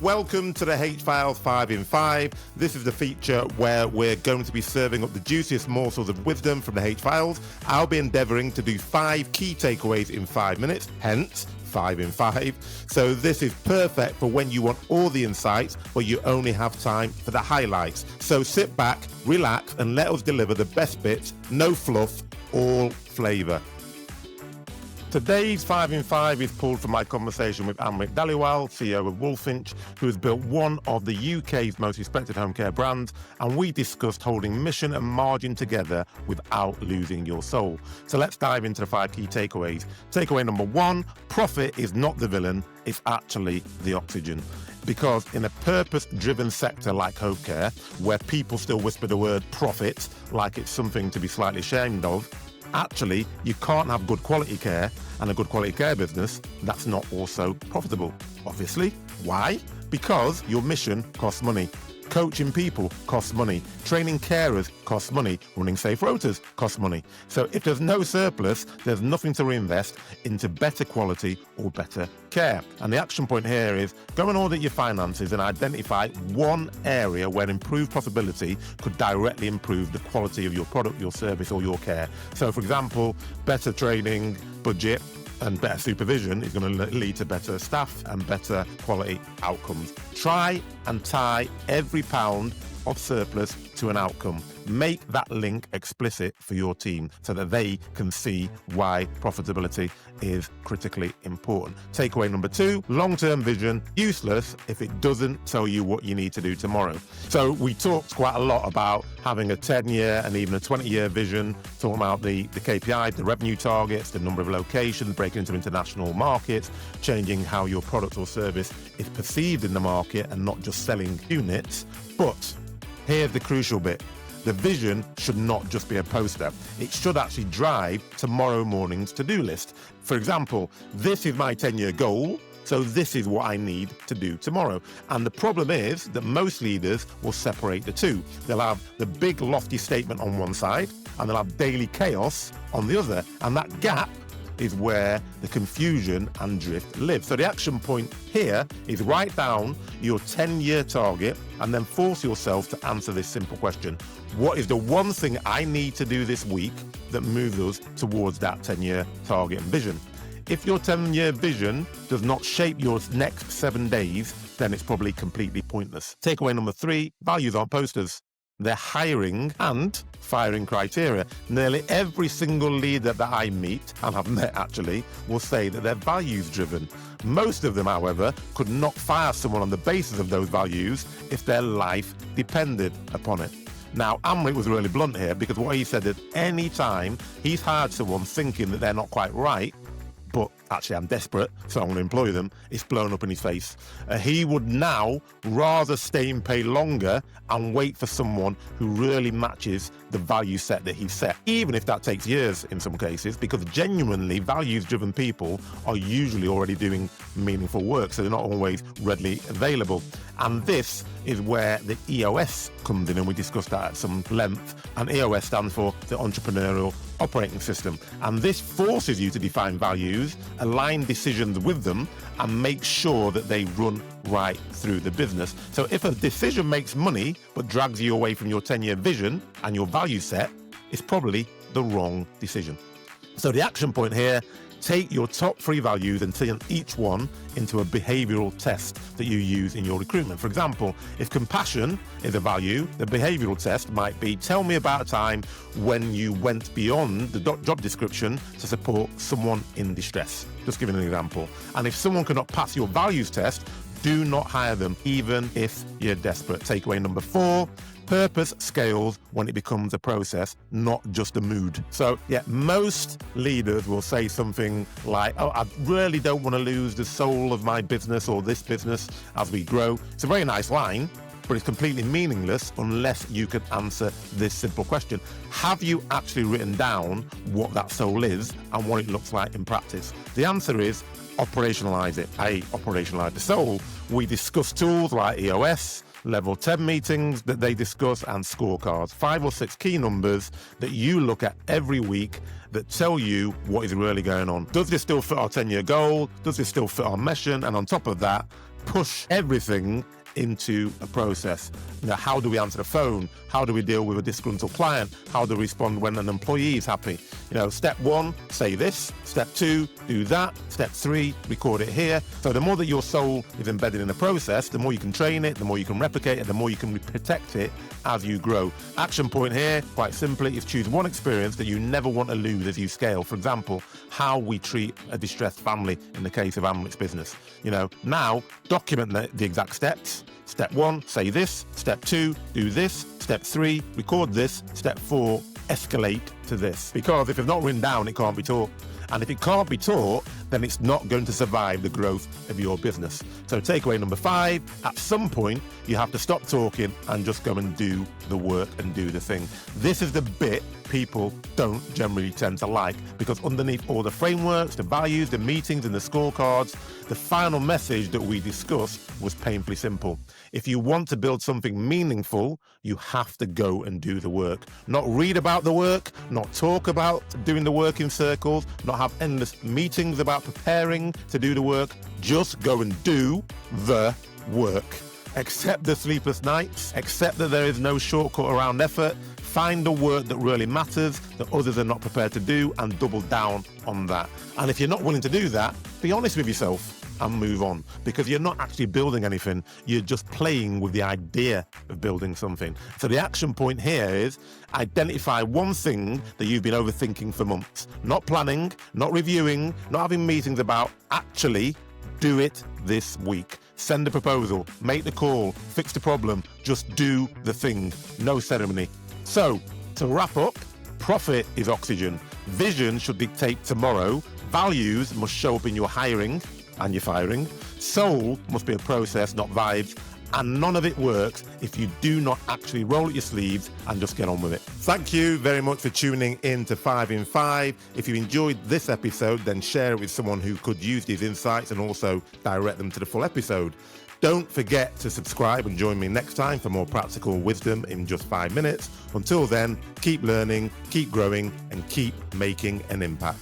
Welcome to the H-Files 5 in 5. This is the feature where we're going to be serving up the juiciest morsels of wisdom from the H-Files. I'll be endeavouring to do 5 key takeaways in 5 minutes, hence 5 in 5. So this is perfect for when you want all the insights, but you only have time for the highlights. So sit back, relax, and let us deliver the best bits, no fluff, all flavour. Today's 5 in 5 is pulled from my conversation with Amrit Dhaliwal, CEO of Wolfinch, who has built one of the UK's most respected home care brands, and we discussed holding mission and margin together without losing your soul. So let's dive into the 5 key takeaways. Takeaway number 1, profit is not the villain, it's actually the oxygen. Because in a purpose-driven sector like home care, where people still whisper the word profit like it's something to be slightly ashamed of, actually, you can't have good quality care and a good quality care business that's not also profitable. Obviously. Why? Because your mission costs money. Coaching people costs money. Training carers costs money. Running safe rotas costs money. So if there's no surplus, there's nothing to reinvest into better quality or better care. And the action point here is go and audit your finances and identify one area where improved profitability could directly improve the quality of your product, your service, or your care. So for example, better training, budget, and better supervision is going to lead to better staff and better quality outcomes. Try and tie every pound of surplus to an outcome. Make that link explicit for your team so that they can see why profitability is critically important. Takeaway number 2, long-term vision, useless if it doesn't tell you what you need to do tomorrow. So we talked quite a lot about having a 10-year and even a 20-year vision, talking about the KPIs, the revenue targets, the number of locations, breaking into international markets, changing how your product or service is perceived in the market and not just selling units. But here's the crucial bit. The vision should not just be a poster. It should actually drive tomorrow morning's to-do list. For example, this is my 10-year goal, so this is what I need to do tomorrow. And the problem is that most leaders will separate the two. They'll have the big lofty statement on one side, and they'll have daily chaos on the other. And that gap is where the confusion and drift live. So the action point here is write down your 10-year target and then force yourself to answer this simple question. What is the one thing I need to do this week that moves us towards that 10-year target and vision? If your 10-year vision does not shape your next 7 days, then it's probably completely pointless. Takeaway number 3, values aren't posters. They're hiring and firing criteria. Nearly every single leader that I meet, and have met actually, will say that they're values driven. Most of them, however, could not fire someone on the basis of those values if their life depended upon it. Now, Amrit was really blunt here because what he said is any time he's hired someone thinking that they're not quite right, but actually I'm desperate, so I'm going to employ them, it's blown up in his face. He would now rather stay in pay longer and wait for someone who really matches the value set that he's set, even if that takes years in some cases, because genuinely values-driven people are usually already doing meaningful work, so they're not always readily available. And this is where the EOS comes in, and we discussed that at some length. And EOS stands for the Entrepreneurial Operating System. And this forces you to define values, align decisions with them, and make sure that they run right through the business. So if a decision makes money but drags you away from your 10-year vision and your value set, it's probably the wrong decision. So the action point here, take your top 3 values and turn each one into a behavioural test that you use in your recruitment. For example, if compassion is a value, the behavioural test might be, tell me about a time when you went beyond the job description to support someone in distress. Just giving an example. And if someone cannot pass your values test, do not hire them, even if you're desperate. Takeaway number 4, purpose scales when it becomes a process, not just a mood. So yeah, most leaders will say something like, oh, I really don't want to lose the soul of my business or this business as we grow. It's a very nice line, but it's completely meaningless unless you can answer this simple question. Have you actually written down what that soul is and what it looks like in practice? The answer is operationalize it. Operationalize the soul. We discuss tools like EOS, level 10 meetings that they discuss, and scorecards. 5 or 6 key numbers that you look at every week that tell you what is really going on. Does this still fit our 10-year goal? Does this still fit our mission? And on top of that, push everything into a process. How do we answer the phone? How do we deal with a disgruntled client? How do we respond when an employee is happy? Step 1, say this. Step 2, do that. Step 3, record it here. So the more that your soul is embedded in the process, the more you can train it, the more you can replicate it, the more you can protect it as you grow. Action point here, quite simply, is choose one experience that you never want to lose as you scale. For example, how we treat a distressed family in the case of Amrit's business. Now document the exact steps. Step 1, say this. Step 2, do this. Step 3, record this. Step 4, escalate to this. Because if it's not written down, it can't be taught. And if it can't be taught, then it's not going to survive the growth of your business. So takeaway number 5, at some point, you have to stop talking and just go and do the work and do the thing. This is the bit people don't generally tend to like, because underneath all the frameworks, the values, the meetings and the scorecards, the final message that we discussed was painfully simple. If you want to build something meaningful, you have to go and do the work. Not read about the work, not talk about doing the work in circles, not have endless meetings about preparing to do the work. Just go and do the work. Accept the sleepless nights, accept that there is no shortcut around effort, find the work that really matters, that others are not prepared to do, and double down on that. And if you're not willing to do that, be honest with yourself and move on, because you're not actually building anything. You're just playing with the idea of building something. So the action point here is identify one thing that you've been overthinking for months. Not planning, not reviewing, not having meetings about. Actually do it this week. Send a proposal, make the call, fix the problem. Just do the thing. No ceremony. So to wrap up, profit is oxygen. Vision should dictate tomorrow. Values must show up in your hiring and your firing. Soul must be a process, not vibes. And none of it works if you do not actually roll up your sleeves and just get on with it. Thank you very much for tuning in to 5 in 5. If you enjoyed this episode, then share it with someone who could use these insights and also direct them to the full episode. Don't forget to subscribe and join me next time for more practical wisdom in just 5 minutes. Until then, keep learning, keep growing, and keep making an impact.